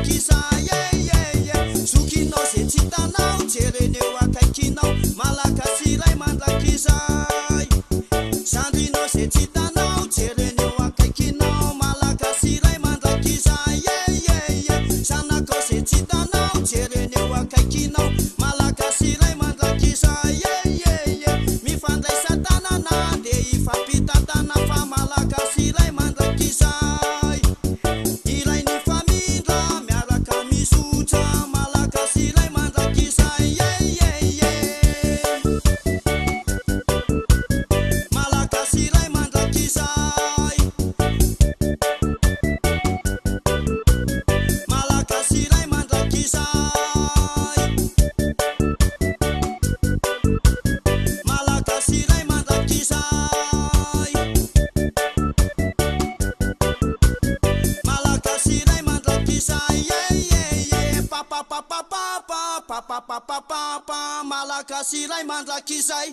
mandrakizay sokinao ze tsy hitanao jereneo akaikinao malagasy iray mandrakizay zandrinao ze tsy hitanao jereneo akaikinao malagasy iray mandrakizay zanakao ze tsy hitanao jereneo akaikinao malagasy iray mandrakizay mifandray satanana de ifampitatana fa malagasy iray mandrakizay iray ny famindra miaraka misotra malagasy iray mandrakizay malagasy iray mandrakizay malagasy iray mandrakizay malagasy iray mandrakizay malagasy iray mandrakizay papapapapapa malagasy iray mandrakizay